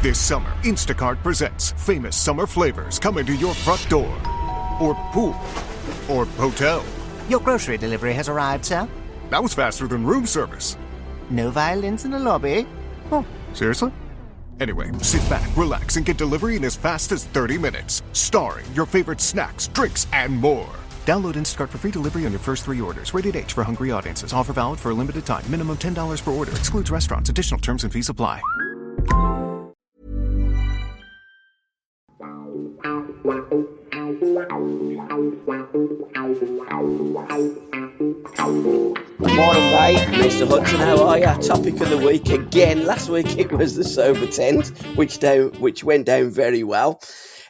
This summer, Instacart presents famous summer flavors coming to your front door. Or pool. Or hotel. Your grocery delivery has arrived, sir. That was faster than room service. No violins in the lobby. Oh, seriously? Anyway, sit back, relax, and get delivery in as fast as 30 minutes. Starring your favorite snacks, drinks, and more. Download Instacart for free delivery on your first 3 orders. Rated H for hungry audiences. Offer valid for a limited time. Minimum $10 per order. Excludes restaurants. Additional terms and fees apply. Good morning, mate. Mr. Hudson, how are you? Topic of the week again. Last week it was the sober tent, which went down very well.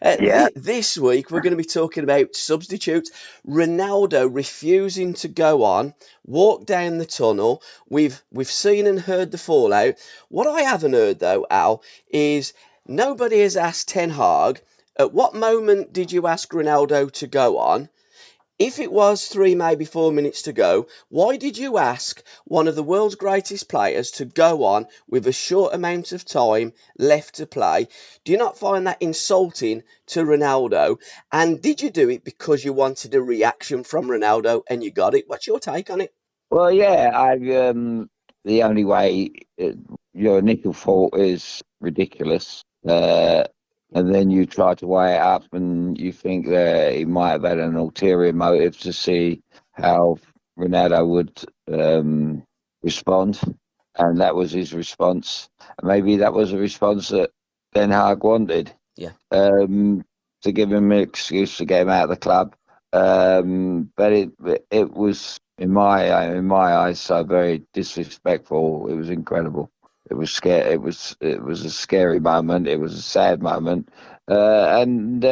This week we're going to be talking about substitutes. Ronaldo refusing to go on, walk down the tunnel. We've seen and heard the fallout. What I haven't heard though, Al, is nobody has asked Ten Hag, at what moment did you ask Ronaldo to go on? If it was 3, maybe 4 minutes to go, why did you ask one of the world's greatest players to go on with a short amount of time left to play? Do you not find that insulting to Ronaldo? And did you do it because you wanted a reaction from Ronaldo and you got it? What's your take on it? Well, yeah, the only way your initial thought is ridiculous. And then you try to weigh it up and you think that he might have had an ulterior motive to see how Ronaldo would respond. And that was his response. And maybe that was a response that Ten Hag wanted. Yeah. To give him an excuse to get him out of the club. But it was, in my eyes, so very disrespectful. It was incredible. It was scary. It was a scary moment. It was a sad moment, and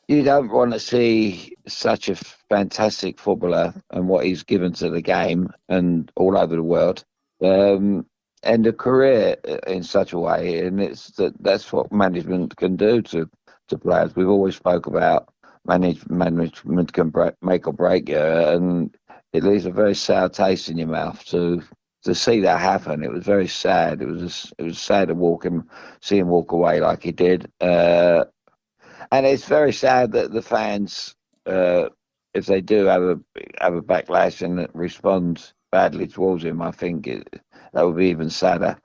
you don't want to see such a fantastic footballer and what he's given to the game and all over the world, end a career in such a way. And that's what management can do to players. We've always spoke about management can make or break you, and it leaves a very sour taste in your mouth to see that happen. It was very sad. It was sad to see him walk away like he did. And it's very sad that the fans, if they do have a backlash and respond badly towards him, I think that would be even sadder,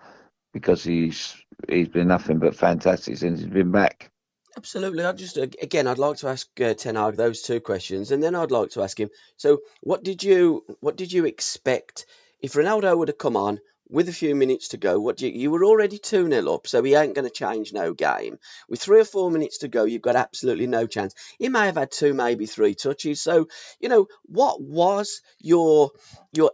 because he's been nothing but fantastic since he's been back. Absolutely. I'd like to ask Ten Hag those 2 questions, and then I'd like to ask him, so what did you expect if Ronaldo would have come on with a few minutes to go? You were already 2-0 up, so he ain't going to change no game. With 3 or 4 minutes to go, you've got absolutely no chance. He may have had 2, maybe 3 touches. So, what was your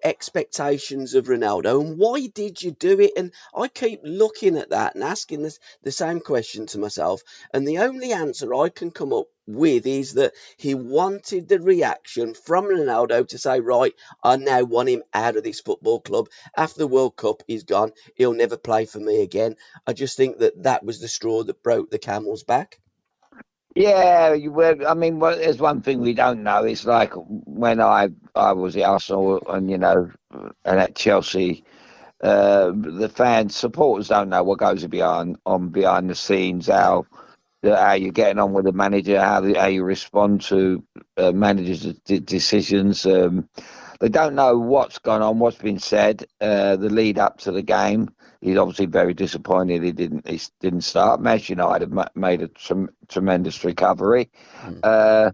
expectations of Ronaldo, and why did you do it? And I keep looking at that and asking the same question to myself, and the only answer I can come up with is that he wanted the reaction from Ronaldo to say, right, I now want him out of this football club. After the World Cup, he's gone. He'll never play for me again. I just think that was the straw that broke the camel's back. Yeah, there's one thing we don't know. It's like when I was at Arsenal and at Chelsea, the fans, supporters don't know what goes behind the scenes, how you're getting on with the manager, how you respond to managers' decisions. They don't know what's gone on, what's been said, the lead up to the game. He's obviously very disappointed he didn't start. Manchester United made a tremendous recovery. And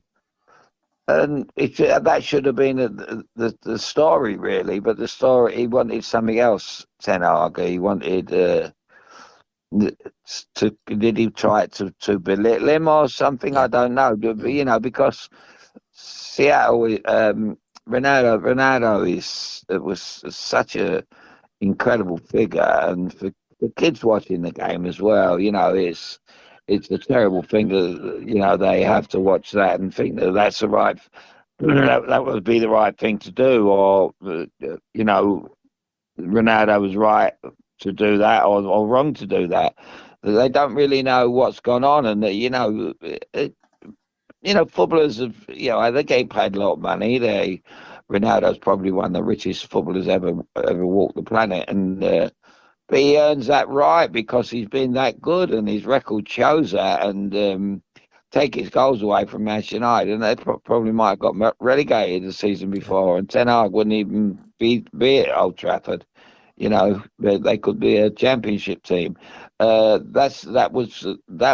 that should have been the story, really. But the story, he wanted something else, Ten Hag. He wanted... did he try to belittle him or something? I don't know. Because Seattle, Ronaldo was such a incredible figure, and for the kids watching the game as well, it's a terrible thing that they have to watch that and think that that's the right, that would be the right thing to do, or Ronaldo was right to do that or wrong to do that. They don't really know what's gone on, and footballers have, they're getting paid a lot of money. Ronaldo's probably one of the richest footballers ever walked the planet, and But he earns that right because he's been that good, and his record shows that. And take his goals away from Manchester United, and they probably might have got relegated the season before, and Ten Hag wouldn't even be at Old Trafford. You know, they could be a championship team. That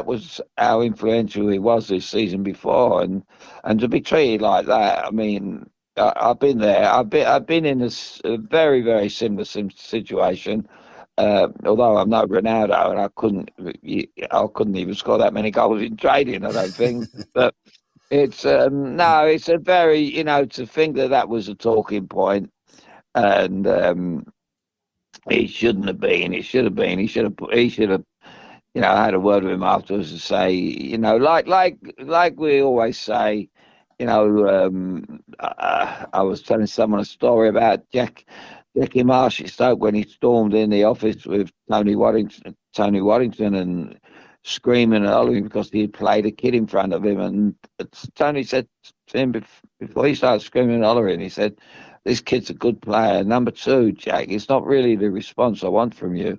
was how influential he was this season before, and to be treated like that. I mean, I've been there. I've been in a very very similar situation. Although I'm no Ronaldo, and I couldn't even score that many goals in trading. I don't think. But it's no, it's a very, to think that was a talking point, and it shouldn't have been. It should have been. He should have. Had a word with him afterwards to say, like we always say. I was telling someone a story about Jackie Marsh at Stoke when he stormed in the office with Tony Waddington and screaming and hollering because he had played a kid in front of him. And Tony said to him before he started screaming and hollering, he said, "This kid's a good player. Number two, Jack, it's not really the response I want from you.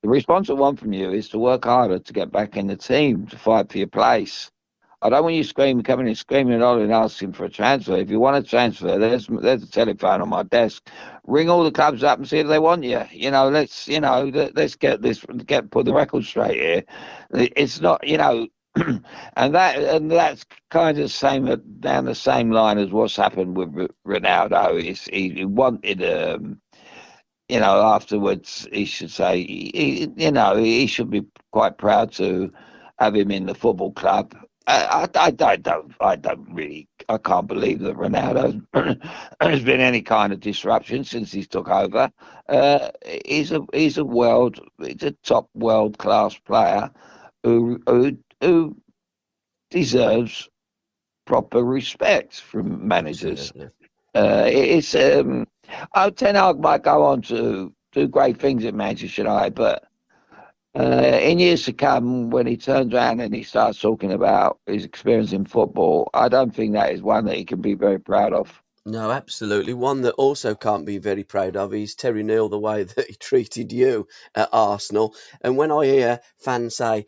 The response I want from you is to work harder to get back in the team, to fight for your place. I don't want you coming in screaming and hollering, asking for a transfer. If you want a transfer, there's a telephone on my desk. Ring all the clubs up and see if they want you. Let's put the record straight here. It's not, and that's kind of down the same line as what's happened with Ronaldo. He wanted afterwards he should say he should be quite proud to have him in the football club. I can't believe that Ronaldo has been any kind of disruption since he's took over. He's a top world class player who deserves proper respect from managers. Ten Hag might go on to do great things at Manchester United, but in years to come, when he turns around and he starts talking about his experience in football, I don't think that is one that he can be very proud of. No, absolutely. One that also can't be very proud of is Terry Neill, the way that he treated you at Arsenal. And when I hear fans say,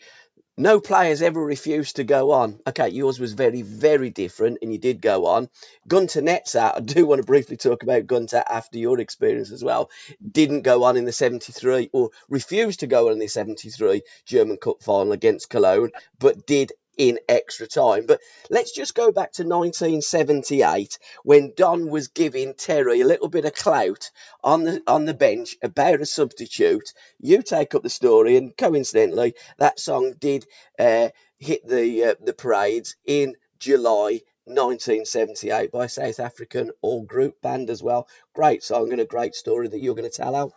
no players ever refused to go on. Okay, yours was very, very different, and you did go on. Gunter Netzer, I do want to briefly talk about Gunter after your experience as well, didn't go on in the 73, or refused to go on in the 73 German Cup final against Cologne, but did in extra time. But let's just go back to 1978 when Don was giving Terry a little bit of clout on the bench about a substitute. You take up the story, and coincidentally that song did hit the parades in July 1978 by a South African all-group band as well. Great song and a great story that you're going to tell out.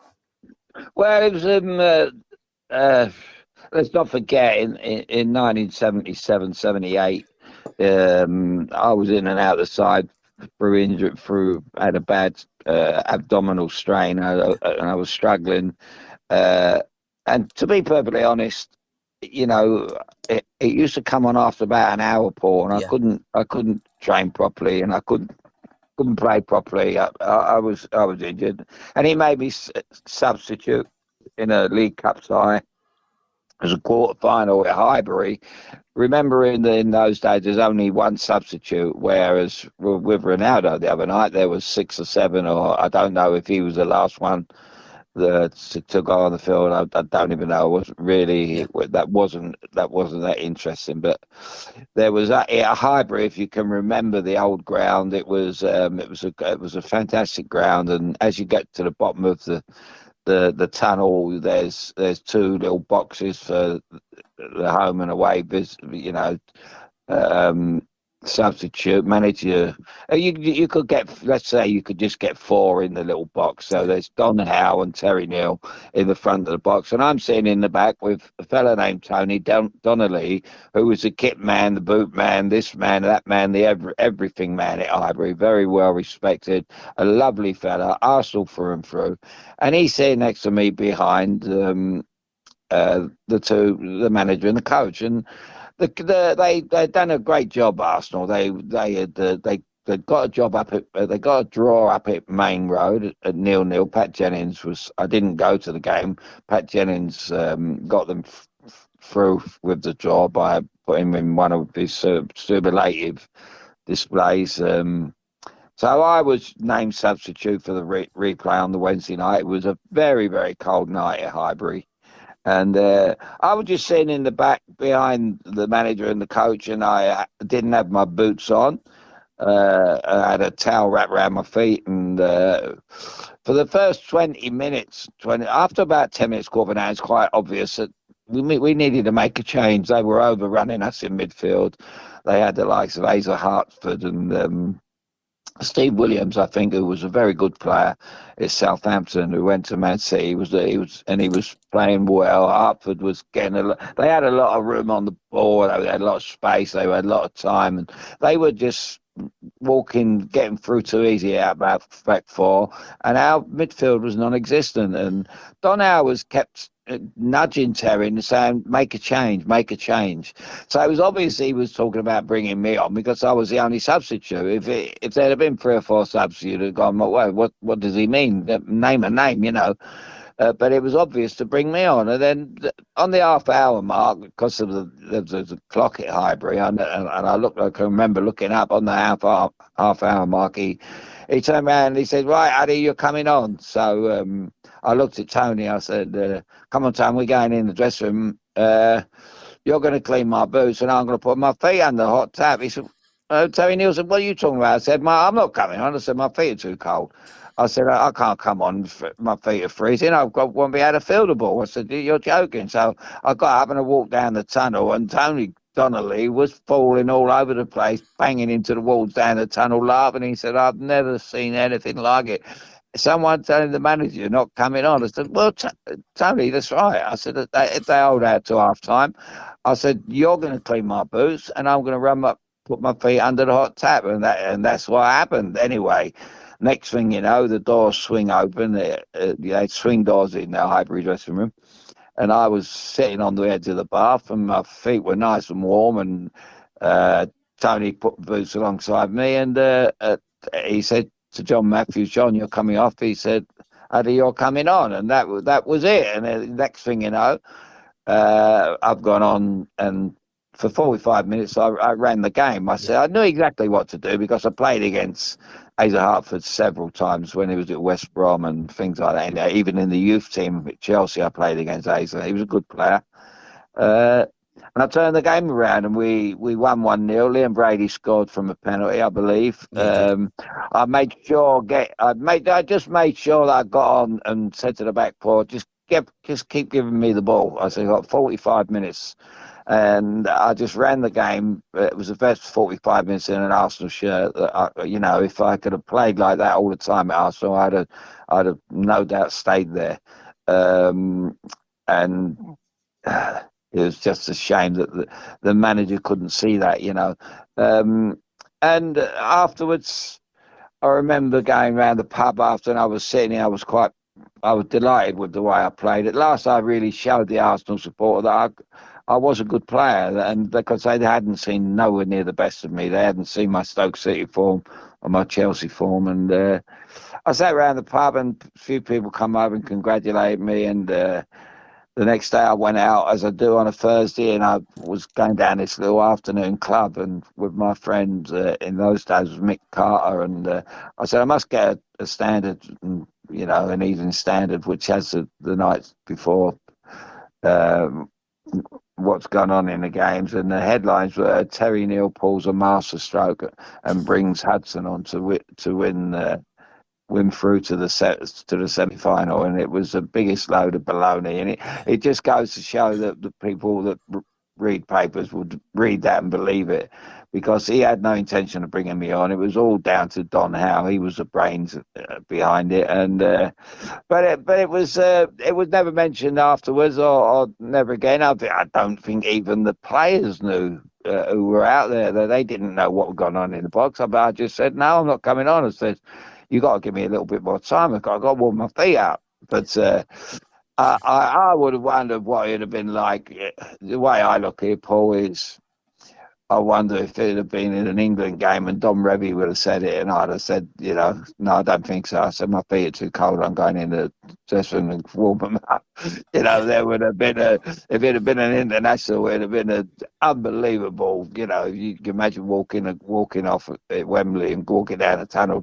Well, it was let's not forget, in 1977, 78, I was in and out the side had a bad abdominal strain, and I was struggling. And to be perfectly honest, it used to come on after about an hour, Paul, and I couldn't train properly, and I couldn't play properly. I was injured, and he made me substitute in a League Cup tie. As a quarter final at Highbury. Remember, in those days, there's only one substitute, whereas with Ronaldo the other night there was 6 or 7, or I don't know if he was the last one to go on the field. I don't even know. It wasn't really that wasn't that interesting. But there was at Highbury, if you can remember the old ground, it was a fantastic ground, and as you get to the bottom of the tunnel, there's 2 little boxes for the home and away substitute manager. You could get, let's say you could just get 4 in the little box. So there's Don Howe and Terry Neill in the front of the box, and I'm sitting in the back with a fella named Tony Donnelly, who was the kit man, the boot man, this man, that man, the everything man at Highbury. Very well respected, a lovely fella, Arsenal through and through. And he's sitting next to me behind the manager and the coach, and they'd done a great job, Arsenal. They they'd got a job up at they got a draw up at Main Road at 0-0. Pat Jennings was. I didn't go to the game. Pat Jennings got them through with the draw by putting him in one of his superlative displays. So I was named substitute for the replay on the Wednesday night. It was a very, very cold night at Highbury. And I was just sitting in the back behind the manager and the coach, and I didn't have my boots on. I had a towel wrapped around my feet, and for the first 20 minutes, after about 10 minutes, quarter of an hour, it's quite obvious that we needed to make a change. They were overrunning us in midfield. They had the likes of Asa Hartford and Steve Williams, I think, who was a very good player at Southampton, who went to Man City. He was playing well. Hartford was getting they had a lot of room on the ball. They had a lot of space. They had a lot of time, and they were just getting through too easy out back four, and our midfield was non-existent. And Don Howe was kept nudging Terry and saying, make a change. So it was obvious he was talking about bringing me on because I was the only substitute. If there had been 3 or 4 subs, you'd have gone, well, what does he mean? Name a name, you know. But it was obvious to bring me on. And then on the half-hour mark, because of the clock at Highbury, and I can remember looking up on the half-hour mark, he turned around and he said, right, Addy, you're coming on. So I looked at Tony. I said, come on, Tony, we're going in the dressing room. You're going to clean my boots and I'm going to put my feet under the hot tap. He said, Terry Neal said, what are you talking about? I said, I'm not coming on. I said, my feet are too cold. I said, I can't come on. My feet are freezing. I won't be able to feel the ball. I said, you're joking. So I got up and I walked down the tunnel, and Tony Donnelly was falling all over the place, banging into the walls down the tunnel, laughing. He said, I've never seen anything like it. Someone telling the manager you're not coming on. I said, well, Tony, that's right. I said, if they hold out till half time, I said, you're going to clean my boots and I'm going to put my feet under the hot tap. And that's what happened. Anyway, next thing you know, the doors swing open. They swing doors in the Highbury dressing room. And I was sitting on the edge of the bath and my feet were nice and warm. And Tony put the boots alongside me and he said to John Matthews, John, you're coming off. He said, Addy, you're coming on. And that was it. And the next thing you know, I've gone on, and for 45 minutes I ran the game. I said I knew exactly what to do because I played against Asa Hartford several times when he was at West Brom and things like that. And even in the youth team at Chelsea, I played against Asa. He was a good player. And I turned the game around and we won 1-0. Liam Brady scored from a penalty, I believe. I just made sure that I got on and said to the back four, just keep giving me the ball. I said, I got 45 minutes. And I just ran the game. It was the best 45 minutes in an Arsenal shirt. If I could have played like that all the time at Arsenal, I'd have no doubt stayed there. It was just a shame that the manager couldn't see that, you know. And afterwards, I remember going around the pub after, and I was sitting here. I was delighted with the way I played. At last, I really showed the Arsenal supporter that I was a good player, and because they hadn't seen nowhere near the best of me. They hadn't seen my Stoke City form or my Chelsea form. And I sat around the pub, and a few people come over and congratulated me. And the next day I went out, as I do on a Thursday, and I was going down this little afternoon club and with my friends in those days was Mick Carter. And I said, I must get a standard, an evening standard, which has the night before what's gone on in the games. And the headlines were Terry Neal pulls a masterstroke and brings Hudson on to win through to the semi-final, and it was the biggest load of baloney. And it just goes to show that the people that read papers would read that and believe it, because he had no intention of bringing me on. It was all down to Don Howe. He was the brains behind it. And but it was never mentioned afterwards or never again. I don't think even the players knew who were out there. They didn't know what was going on in the box. I just said, no, I'm not coming on. I said, you got to give me a little bit more time. I've got to warm my feet out. But I would have wondered what it would have been like. The way I look here, Paul, is I wonder if it had been in an England game and Dom Revie would have said it, and I'd have said, no, I don't think so. I said, my feet are too cold. I'm going in the dressing room and warm them up. There would have been if it had been an international, it would have been an unbelievable, you can imagine walking off at Wembley and walking down the tunnel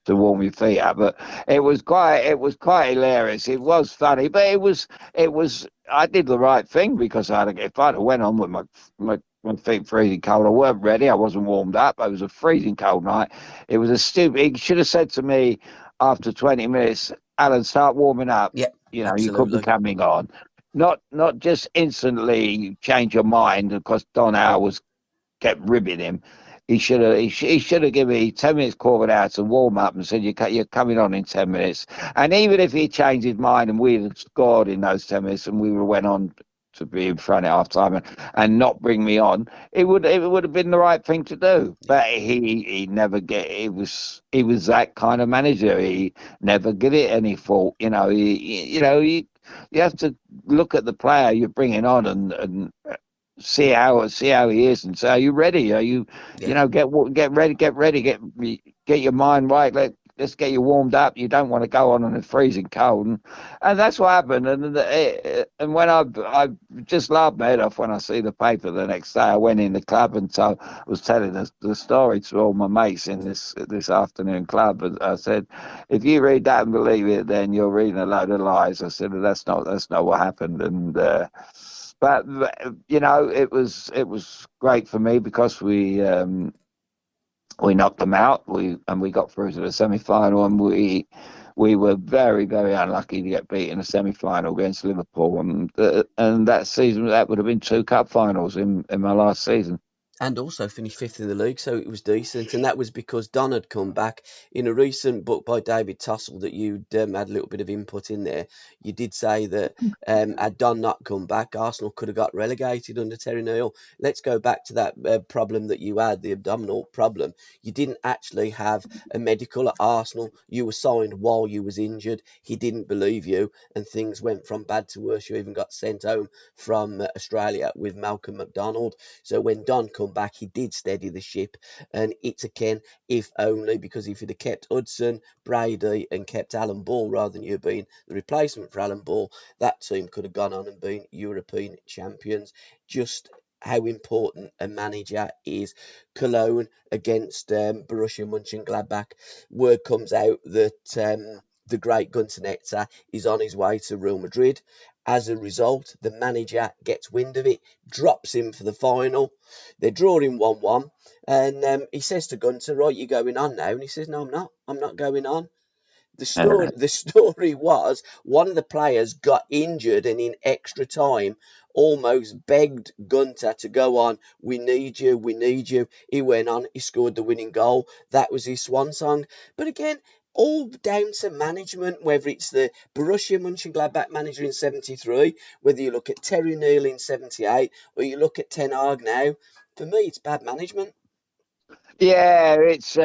to warm your feet up. But it was quite hilarious. It was funny, but I did the right thing because if I'd have went on with my feet freezing cold, I weren't ready. I wasn't warmed up. It was a freezing cold night. It was a stupid. He should have said to me after 20 minutes, Alan, start warming up. Yeah, You could be absolutely. coming on. Not just instantly change your mind because Don Howe kept ribbing him. He should have given me 10 minutes call it out to warm up and said you're coming on in 10 minutes. And even if he changed his mind and we'd have scored in those 10 minutes and we went on to be in front at half time and not bring me on, it would have been the right thing to do. But he never he was that kind of manager. He never give it any fault. You have to look at the player you're bringing on and see how he is and say, are you ready? Are you get ready, get your mind right. Let's get you warmed up. You don't want to go on in a freezing cold, and that's what happened. And when I just laughed my head off when I see the paper the next day. I went in the club and was telling the story to all my mates in this afternoon club. And I said, if you read that and believe it, then you're reading a load of lies. I said, that's not what happened. And but it was great for me because we knocked them out. We got through to the semi-final, and we were very, very unlucky to get beat in the semi-final against Liverpool. And that season, that would have been 2 cup finals in my last season. And also finished 5th in the league, so it was decent. And that was because Don had come back. In a recent book by David Tossell that you'd had a little bit of input in there, you did say that had Don not come back, Arsenal could have got relegated under Terry Neal. Let's go back to that problem that you had, the abdominal problem. You didn't actually have a medical at Arsenal. You were signed while you was injured. He didn't believe you, and things went from bad to worse. You even got sent home from Australia with Malcolm McDonald. So when Don come back, he did steady the ship, and it's again, if only, because if he'd have kept Hudson, Brady, and kept Alan Ball rather than you being the replacement for Alan Ball, that team could have gone on and been European champions. Just how important a manager is. Cologne against Borussia Mönchengladbach. Word comes out that the great Gunter Netzer is on his way to Real Madrid. As a result, the manager gets wind of it, drops him for the final. They're drawing 1-1, and he says to Gunter, right, you're going on now. And he says, no, I'm not. I'm not going on. The story was one of the players got injured and in extra time almost begged Gunter to go on. We need you. We need you. He went on. He scored the winning goal. That was his swan song. But again, all down to management, whether it's the Borussia Mönchengladbach manager in 73, whether you look at Terry Neal in 78, or you look at Ten Hag now. For me, it's bad management. Yeah, it's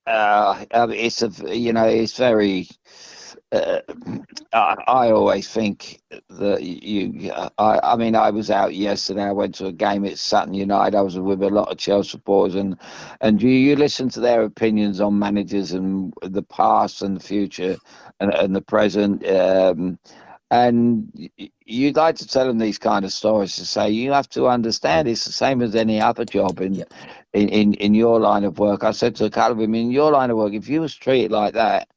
it's very. I always think that I mean, I was out yesterday. I went to a game at Sutton United. I was with a lot of Chelsea supporters, and you listen to their opinions on managers and the past and the future and the present. And you'd like to tell them these kind of stories to say you have to understand it's the same as any other job in your line of work. I said to a couple of them, in your line of work, if you was treated like that,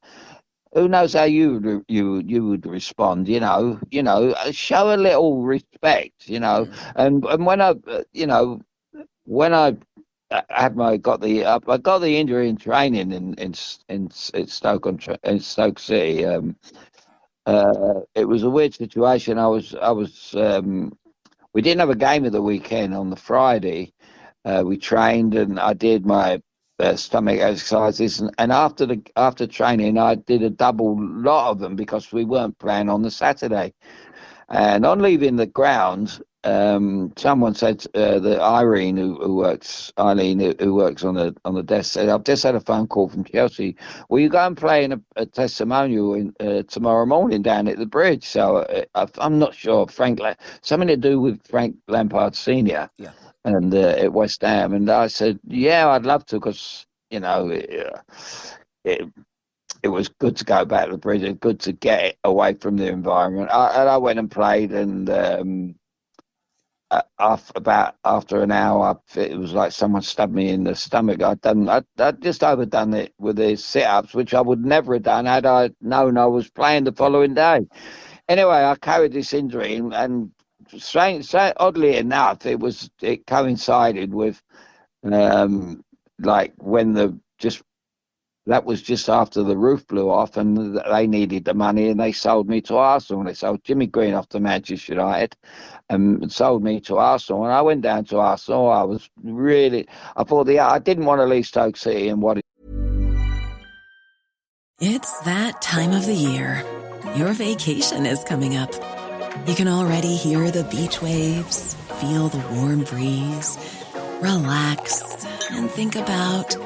who knows how you would respond? Show a little respect. And when I got the injury in training in Stoke City. It was a weird situation. We didn't have a game of the weekend on the Friday. We trained and I did my stomach exercises, and after training, I did a double lot of them because we weren't playing on the Saturday. And on leaving the ground, someone said that Eileen, who works on the desk, said, "I've just had a phone call from Chelsea. Will you go and play in a testimonial tomorrow morning down at the bridge?" So I'm not sure. Something to do with Frank Lampard Senior. Yeah. and at West Ham. And I said, yeah, I'd love to, because it, it was good to go back to the prison, good to get away from the environment. And I went and played, and after an hour, it was like someone stabbed me in the stomach. I'd just overdone it with the sit-ups, which I would never have done had I known I was playing the following day. Anyway, I carried this injury, and oddly enough, it coincided with like when that was just after the roof blew off, and they needed the money, and they sold me to Arsenal. They sold Jimmy Green off to Manchester United, and sold me to Arsenal. And I went down to Arsenal. I thought, I didn't want to leave Stoke City, and what. It's that time of the year. Your vacation is coming up. You can already hear the beach waves, feel the warm breeze, relax, and think about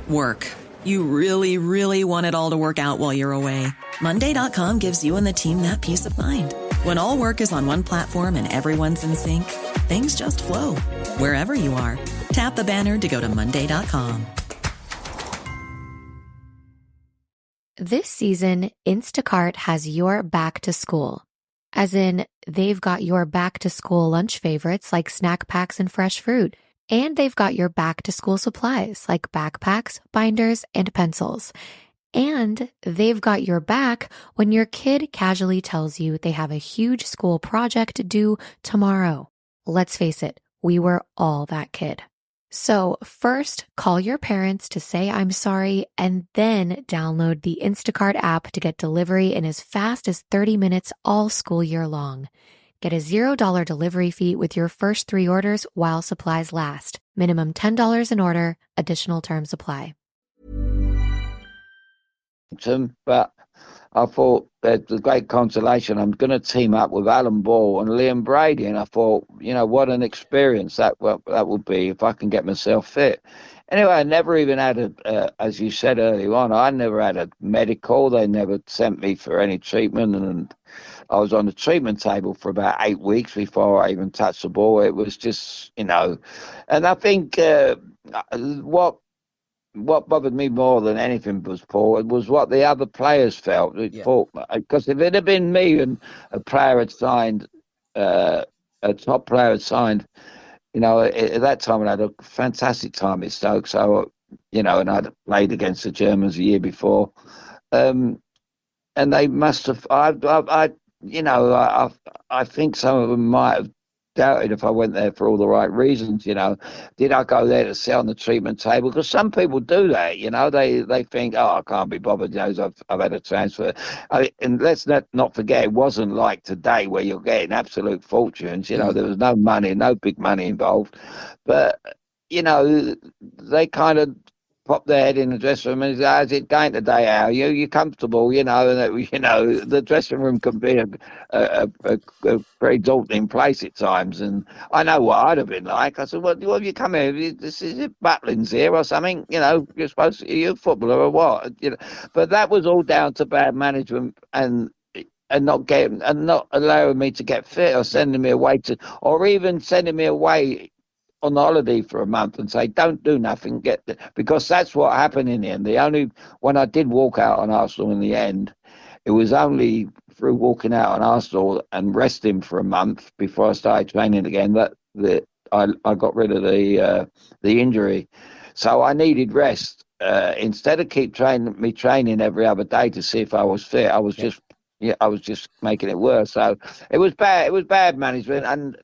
work. You really, really want it all to work out while you're away. Monday.com gives you and the team that peace of mind. When all work is on one platform and everyone's in sync, things just flow. Wherever you are, tap the banner to go to Monday.com. This season, Instacart has your back to school. As in, they've got your back to school lunch favorites like snack packs and fresh fruit. And they've got your back-to-school supplies like backpacks, binders, and pencils. And they've got your back when your kid casually tells you they have a huge school project due tomorrow. Let's face it, we were all that kid. So first, call your parents to say I'm sorry, and then download the Instacart app to get delivery in as fast as 30 minutes all school year long. Get a $0 delivery fee with your first 3 orders while supplies last. Minimum $10 an order. Additional terms apply. But I thought that the great consolation, I'm going to team up with Alan Ball and Liam Brady. And I thought, what an experience that would be if I can get myself fit. Anyway, I never even had as you said earlier on, I never had a medical. They never sent me for any treatment. And I was on the treatment table for about 8 weeks before I even touched the ball. It was just, and I think what bothered me more than anything was, Paul, it was what the other players felt. Because if it had been me and a player had signed, a top player had signed, at that time I had a fantastic time at Stoke. So, and I'd played against the Germans the year before. And they must have, I think some of them might have doubted if I went there for all the right reasons. Did I go there to sit on the treatment table? Because some people do that. They think, I can't be bothered. I've had a transfer. And let's not forget, it wasn't like today where you're getting absolute fortunes. There was no money, no big money involved. But they kind of pop their head in the dressing room and say, how's it going today, Al? You're comfortable, and the dressing room can be a very daunting place at times. And I know what I'd have been like. I said, well, have you come here? This is it, Butlins here or something? You're supposed to, you're a footballer or what? But that was all down to bad management and not allowing me to get fit, or sending me away or even sending me away on holiday for a month and say, don't do nothing, because that's what happened in the end. When I did walk out on Arsenal in the end, it was only through walking out on Arsenal and resting for a month before I started training again that I got rid of the injury. So I needed rest. Instead of keep training every other day to see if I was fit, I was just making it worse. So it was bad. It was bad management. And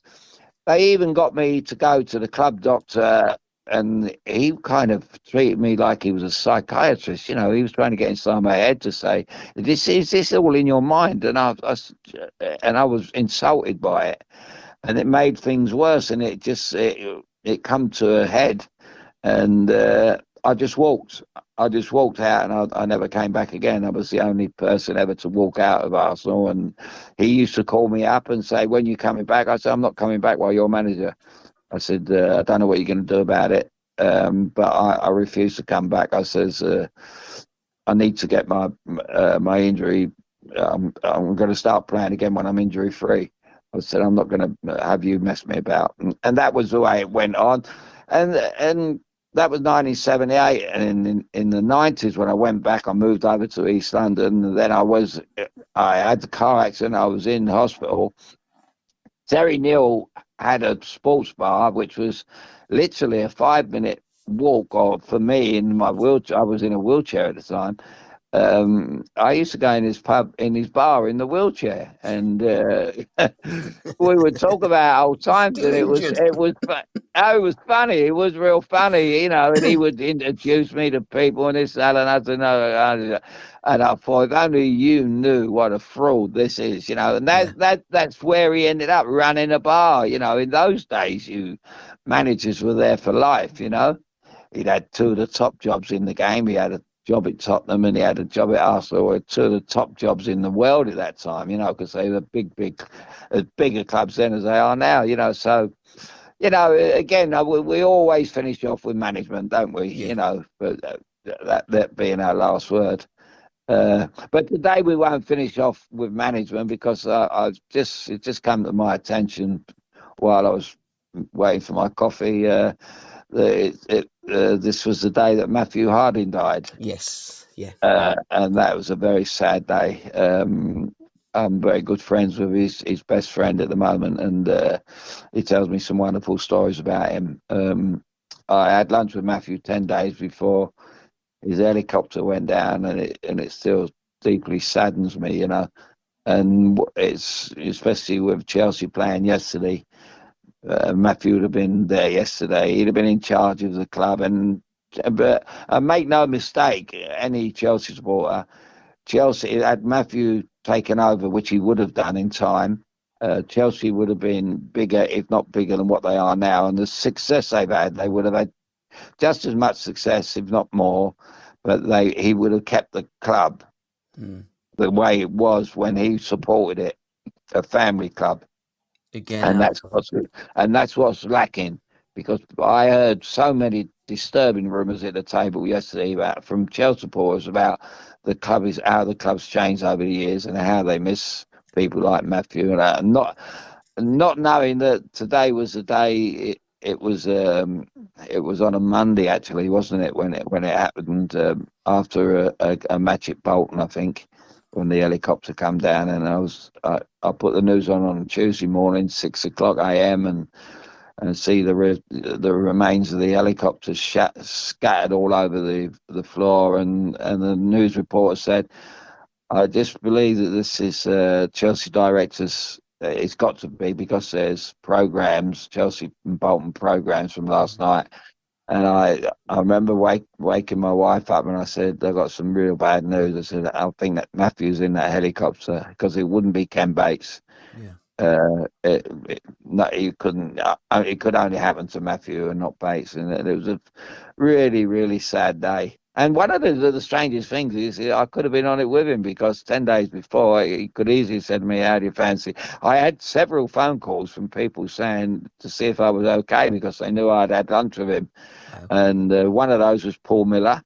they even got me to go to the club doctor, and he kind of treated me like he was a psychiatrist. He was trying to get inside my head to say, is this all in your mind? And I was insulted by it, and it made things worse. And it come to a head, and I just walked out, and I never came back again. I was the only person ever to walk out of Arsenal. And he used to call me up and say, when you coming back? I said, I'm not coming back while you're manager. I said, I don't know what you're going to do about it. But I refuse to come back. I says, I need to get my injury. I'm going to start playing again when I'm injury free. I said, I'm not going to have you mess me about. And that was the way it went on. And that was 1978. And in the 90s, when I went back, I moved over to East London. And then I had the car accident. I was in hospital. Terry Neal had a sports bar, which was literally a 5-minute walk, or for me in my wheelchair. I was in a wheelchair at the time. I used to go in his bar in the wheelchair, and we would talk about old times, Still and injured. it was funny. It was real funny, and he would introduce me to people and this, that, and I said, no, and I thought, if only you knew what a fraud this is, and that's where he ended up running a bar. In those days, managers were there for life. He'd had two of the top jobs in the game. He had a job at Tottenham and he had a job at Arsenal. Were two of the top jobs in the world at that time, because they were as bigger clubs then as they are now, So, again, we always finish off with management, don't we? Yeah. But that being our last word. But today we won't finish off with management because it just come to my attention while I was waiting for my coffee. This was the day that Matthew Harding died. Yes. Yeah. And that was a very sad day. I'm very good friends with his best friend at the moment, and he tells me some wonderful stories about him. I had lunch with Matthew 10 days before his helicopter went down, and it still deeply saddens me, And it's especially with Chelsea playing yesterday. Matthew would have been there yesterday. He'd have been in charge of the club, but make no mistake, any Chelsea supporter, Chelsea had Matthew taken over, which he would have done in time. Chelsea would have been bigger, if not bigger, than what they are now. And the success they've had, they would have had just as much success, if not more. But he would have kept the club the way it was when he supported it, a family club. Again, and that's what's lacking, because I heard so many disturbing rumours at the table yesterday from Chelsea supporters about how the club's changed over the years and how they miss people like Matthew, and not knowing that today was the day. It was on a Monday, actually, wasn't it, when it happened, after a match at Bolton, I think, when the helicopter come down. And I put the news on Tuesday morning, 6:00 a.m. and see the remains of the helicopter scattered all over the floor, and the news reporter said, I just believe that this is Chelsea directors. It's got to be, because there's programs, Chelsea and Bolton programs from last night. And I remember waking my wife up, and I said, I got some real bad news. I said, I think that Matthew's in that helicopter, because it wouldn't be Ken Bates. Yeah. It could only happen to Matthew and not Bates. And it was a really, really sad day. And one of the strangest things is I could have been on it with him, because 10 days before he could easily said to me, how do you fancy? I had several phone calls from people saying to see if I was okay, because they knew I'd had lunch with him. Wow. And one of those was Paul Miller.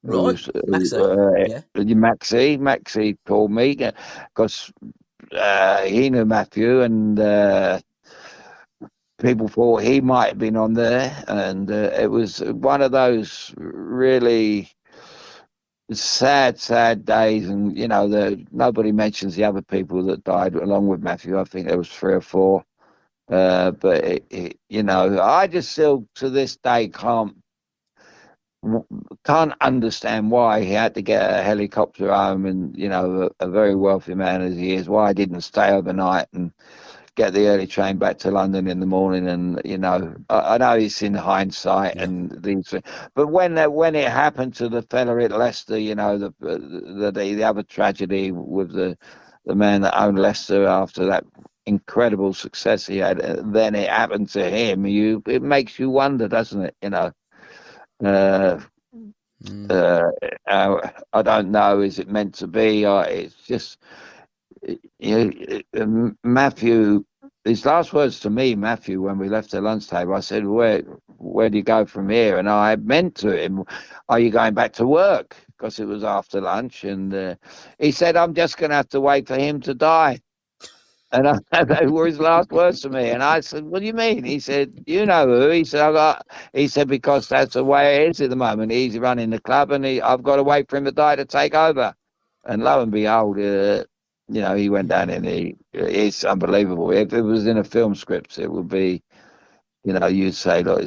Right. Maxie called me because he knew Matthew, and people thought he might have been on there. And it was one of those really sad days, and nobody mentions the other people that died along with Matthew. I think there was 3 or 4, but I just still to this day can't understand why he had to get a helicopter home, and a very wealthy man as he is, why he didn't stay overnight and get the early train back to London in the morning. And I know it's in hindsight, and these, but when it happened to the fella at Leicester, the other tragedy with the man that owned Leicester after that incredible success he had, then it happened to him. It makes you wonder, doesn't it? I don't know. Is it meant to be? It's just Matthew. His last words to me, Matthew, when we left the lunch table, I said, where do you go from here? And I meant to him, are you going back to work? Because it was after lunch. And he said, I'm just going to have to wait for him to die. And they were his last words to me. And I said, "What do you mean?" He said, "You know who?" He said, He said, "Because that's the way it is at the moment. He's running the club, and I've got to wait for him to die to take over." And lo and behold, he went down and it's unbelievable. If it was in a film script, it would be, you'd say, look,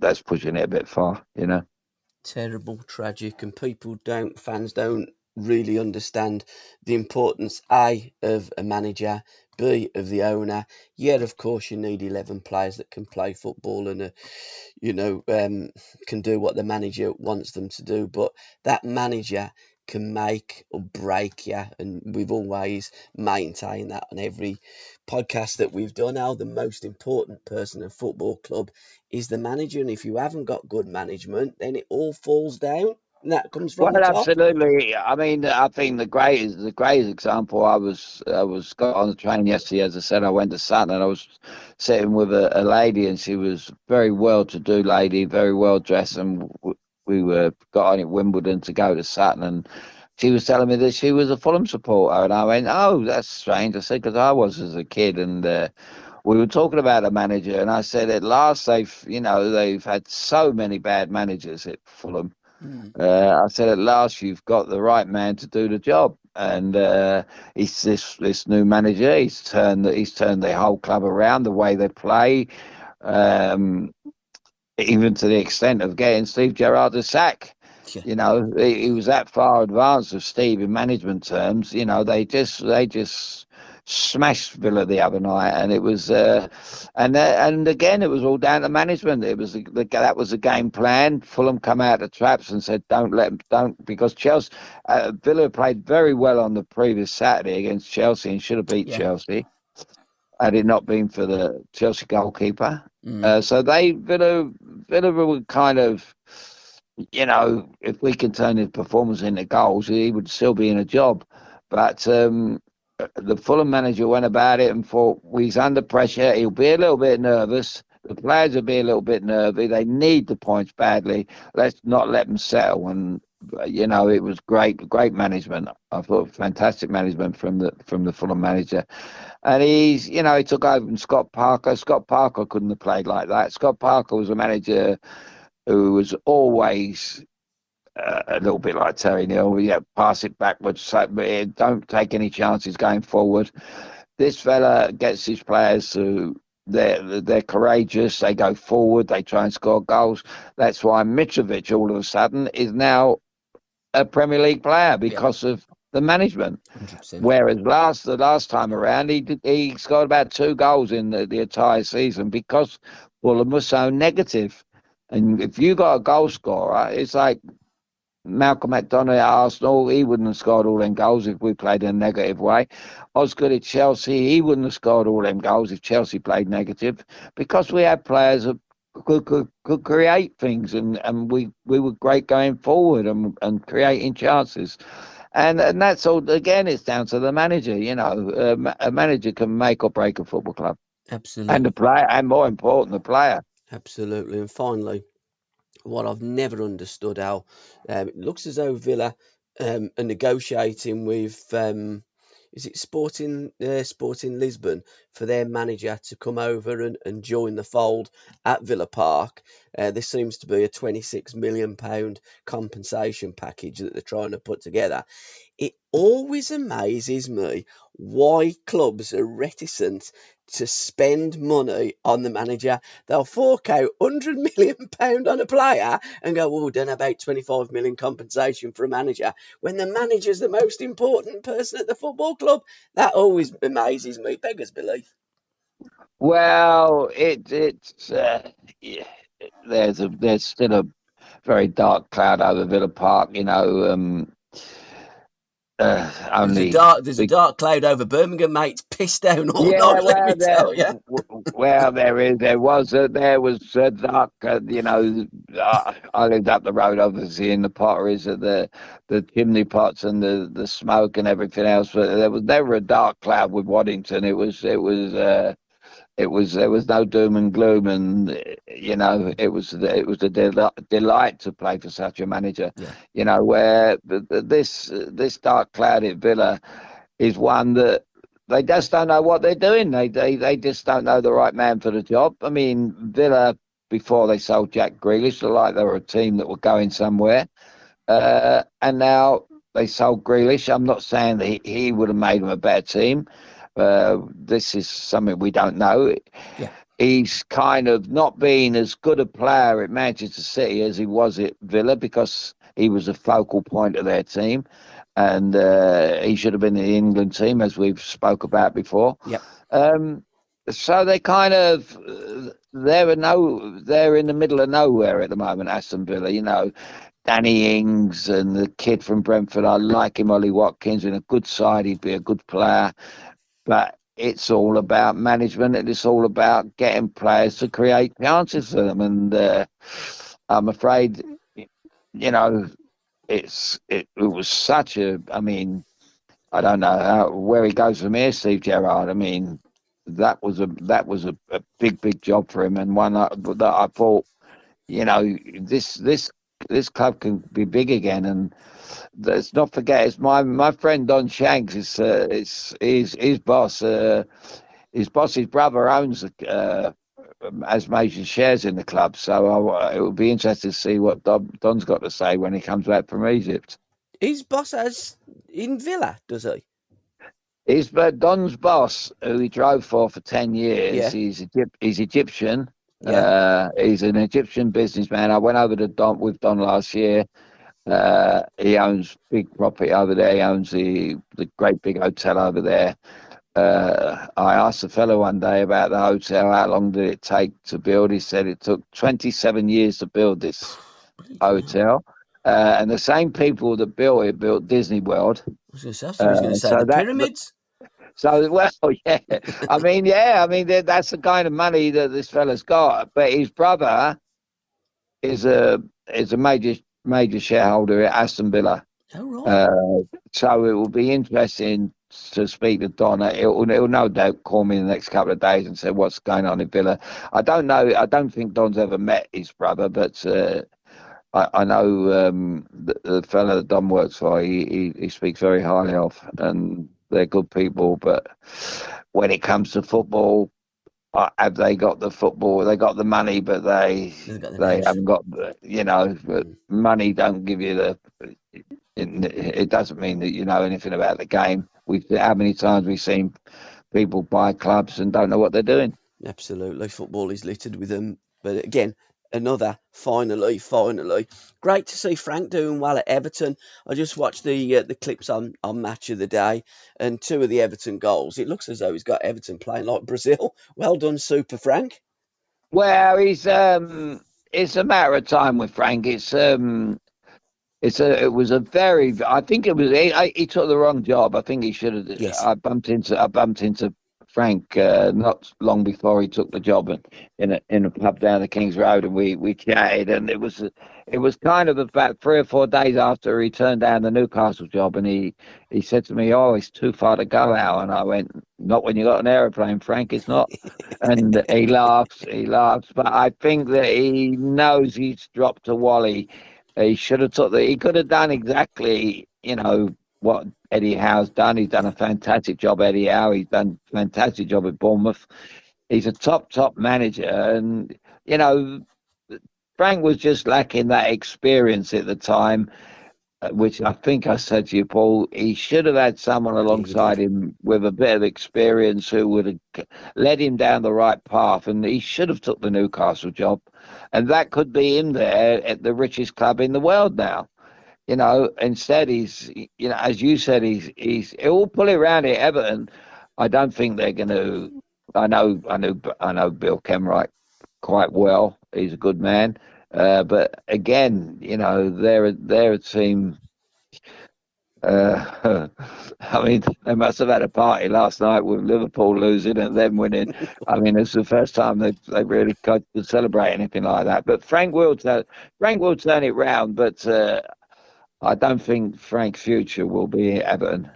that's pushing it a bit far, Terrible, tragic, and fans don't really understand the importance, A, of a manager, B, of the owner. Yeah, of course, you need 11 players that can play football and, can do what the manager wants them to do, but that manager can make or break you, and we've always maintained that on every podcast that we've done. Now, the most important person in a football club is the manager, and if you haven't got good management, then it all falls down, and that comes from Well, the top. absolutely. I mean, I think the greatest example. I was got on the train yesterday. As I said, I went to Sutton, and I was sitting with a lady, and she was very well-to-do lady, very well dressed, and we were got on at Wimbledon to go to Sutton, and she was telling me that she was a Fulham supporter, and I went, "Oh, that's strange." I said, "Because I was as a kid," and we were talking about a manager, and I said, "At last, they've had so many bad managers at Fulham." Mm. I said, "At last, you've got the right man to do the job." And he's this new manager. He's turned the whole club around, the way they play, um, even to the extent of getting Steve Gerrard a sack. Yeah. He was that far advanced of Steve in management terms. They just smashed Villa the other night, and it was, and again, it was all down to management. It was that was the game plan. Fulham come out of traps and said, don't," because Villa played very well on the previous Saturday against Chelsea and should have beat Yeah. Chelsea had it not been for the Chelsea goalkeeper. Mm. So Villa were kind of, if we can turn his performance into goals, he would still be in a job. But the Fulham manager went about it and thought, well, he's under pressure. He'll be a little bit nervous. The players will be a little bit nervy. They need the points badly. Let's not let them settle. And it was great management. I thought fantastic management from the Fulham manager. And he took over from Scott Parker. Scott Parker couldn't have played like that. Scott Parker was a manager who was always a little bit like Terry Neal. Pass it backwards. Don't take any chances going forward. This fella gets his players to. They're courageous. They go forward. They try and score goals. That's why Mitrovic all of a sudden is now a Premier League player because of the management. 100%. Whereas the last time around, he scored about 2 goals in the entire season because Fulham was so negative. And if you got a goal scorer, it's like Malcolm McDonald at Arsenal. He wouldn't have scored all them goals if we played in a negative way. Osgood at Chelsea, he wouldn't have scored all them goals if Chelsea played negative, because we had players that could create things, and we were great going forward and creating chances. And that's all. Again, it's down to the manager. A manager can make or break a football club, Absolutely. and the player, and more important, the player. Absolutely. And finally, what I've never understood, Al, it looks as though Villa are negotiating with, is it Sporting Lisbon, for their manager to come over and join the fold at Villa Park. There seems to be a £26 million compensation package that they're trying to put together. It always amazes me why clubs are reticent to spend money on the manager. They'll fork out £100 million on a player and go, "Oh, done about 25 million compensation for a manager," when the manager's the most important person at the football club. That always amazes me, beggars belief. Well, yeah, there's still a very dark cloud over Villa Park. There's a dark cloud over Birmingham, mate. It's pissed down all night, let me tell you. There was a dark. I lived up the road, obviously, in the potteries of the chimney pots and the smoke and everything else. But there was never a dark cloud with Waddington. There was no doom and gloom, and it was a delight to play for such a manager. Yeah. Where this dark cloud at Villa is one that they just don't know what they're doing. They just don't know the right man for the job. I mean, Villa, before they sold Jack Grealish, looked like they were a team that were going somewhere. And now they sold Grealish. I'm not saying that he would have made them a better team. This is something we don't know. Yeah. He's kind of not been as good a player at Manchester City as he was at Villa because he was a focal point of their team. And he should have been in the England team, as we've spoke about before. Yep. So they kind of they're in the middle of nowhere at the moment. Aston Villa, you know, Danny Ings and the kid from Brentford. I like him, Ollie Watkins. In a good side, he'd be a good player. But it's all about management, and it's all about getting players to create chances for them. And I'm afraid, you know, it was such a. I mean, I don't know where he goes from here, Steve Gerrard. I mean, that was a big job for him, and one that I thought, you know, this club can be big again. And let's not forget, it's my friend Don Shanks. It's his boss. His boss's brother owns has major shares in the club, so it would be interesting to see what Don's got to say when he comes back from Egypt. His boss has in Villa, does he? He's Don's boss, who he drove for 10 years. Yeah. He's Egyptian. Yeah. He's an Egyptian businessman. I went over to with Don last year. He owns big property over there. He owns the great big hotel over there. I asked the fellow one day about the hotel, how long did it take to build? He said it took 27 years to build this hotel. And the same people that built it built Disney World. I was going to say the pyramids. So, well, yeah. I mean, that's the kind of money that this fella's got. But his brother is a major shareholder at Aston Villa. Oh, right. So it will be interesting to speak to Don. He'll no doubt call me in the next couple of days and say what's going on in Villa. I don't know. I don't think Don's ever met his brother, but I know the fella that Don works for. He speaks very highly of, and they're good people. But when it comes to football, have they got the football? They got the money, but they haven't got money. Don't give you the. It doesn't mean that you know anything about the game. How many times we've seen people buy clubs and don't know what they're doing? Absolutely, football is littered with them. But again, finally, great to see Frank doing well at Everton. I just watched the clips on Match of the Day, and two of the Everton goals. It looks as though he's got Everton playing like Brazil. Well done, Super Frank. Well, it's a matter of time with Frank. It was a very. I think it was. He took the wrong job. I think he should have. Yes. I bumped into Frank not long before he took the job in a pub down the King's Road, and we chatted. And it was kind of about 3 or 4 days after he turned down the Newcastle job, and he said to me, "Oh, it's too far to go out." And I went, "Not when you got an aeroplane, Frank. It's not." And he laughs. But I think that he knows he's dropped a Wally. He should have he could have done exactly, what Eddie Howe's done. He's done a fantastic job, Eddie Howe. He's done a fantastic job at Bournemouth. He's a top manager. And, Frank was just lacking that experience at the time, which I think I said to you, Paul. He should have had someone alongside him with a bit of experience who would have led him down the right path. And he should have took the Newcastle job. And that could be him there at the richest club in the world now. Instead he's, as you said, he'll pull it around at Everton. I don't think they're going to. I know Bill Kenwright quite well. He's a good man. But again, they're a team. I mean, they must have had a party last night with Liverpool losing and them winning. I mean, it's the first time they really got to celebrate anything like that. But Frank will turn it round. But I don't think Frank's future will be at Everton.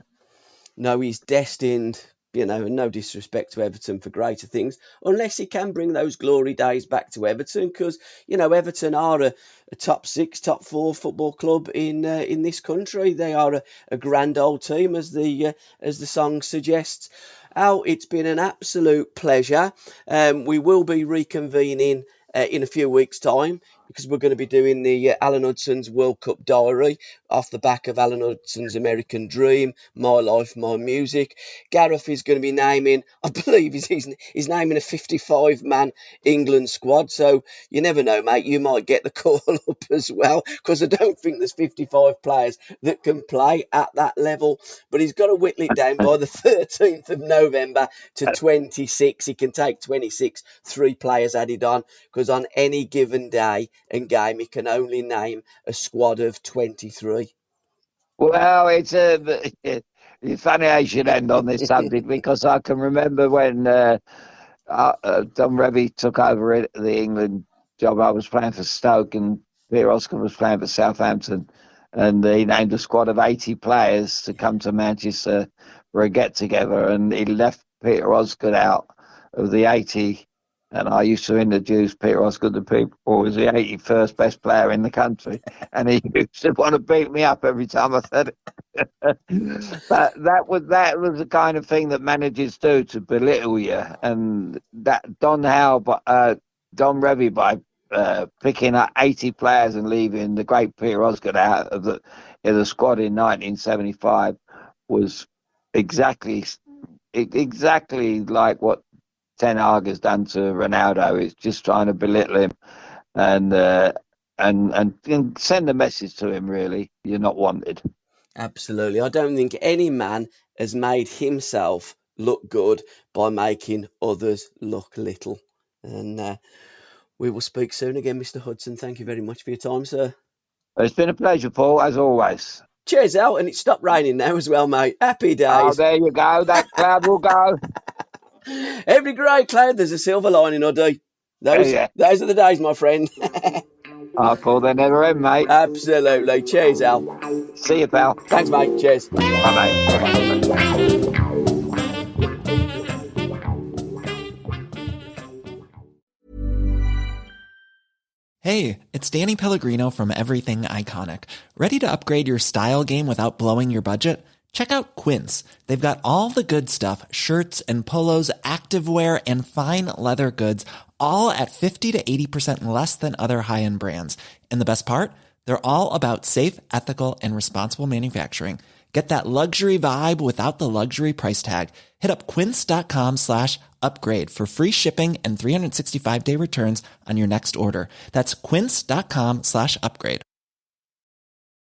No, he's destined no disrespect to Everton for greater things, unless he can bring those glory days back to Everton, because, Everton are a top 6, top 4 football club in this country. They are a grand old team, as the song suggests. Al, it's been an absolute pleasure. We will be reconvening in a few weeks' time, because we're going to be doing the Alan Hudson's World Cup diary off the back of Alan Hudson's American Dream, My Life, My Music. Gareth is going to be naming, I believe he's naming a 55-man England squad. So you never know, mate, you might get the call up as well, because I don't think there's 55 players that can play at that level. But he's got to whittle it down by the 13th of November to 26. He can take 26, 3 players added on, because on any given day and game, he can only name a squad of 23. Well, it's funny I should end on this subject, because I can remember when Don Revie took over the England job. I was playing for Stoke and Peter Oscar was playing for Southampton, and he named a squad of 80 players to come to Manchester for a get-together, and he left Peter Oscar out of the 80. And I used to introduce Peter Oscar to people as the 81st best player in the country. And he used to want to beat me up every time I said it. But that was the kind of thing that managers do, to belittle you. And that Don Revie, by picking up 80 players and leaving the great Peter Oscar out of the squad in 1975, was exactly like what Ten Hag has done to Ronaldo. It's just trying to belittle him and send a message to him, really. You're not wanted. Absolutely. I don't think any man has made himself look good by making others look little. And we will speak soon again, Mr. Hudson. Thank you very much for your time, sir. It's been a pleasure, Paul, as always. Cheers, Al. And it stopped raining now as well, mate. Happy days. Oh, there you go. That cloud will go. Every grey cloud, there's a silver lining, Uddy. Those are the days, my friend. Oh, Paul, they never end, mate. Absolutely. Cheers, Al. See you, pal. Thanks, mate. Cheers. Bye, mate. Hey, it's Danny Pellegrino from Everything Iconic. Ready to upgrade your style game without blowing your budget? Check out Quince. They've got all the good stuff, shirts and polos, activewear, and fine leather goods, all at 50 to 80% less than other high-end brands. And the best part? They're all about safe, ethical, and responsible manufacturing. Get that luxury vibe without the luxury price tag. Hit up quince.com/upgrade for free shipping and 365-day returns on your next order. That's quince.com/upgrade.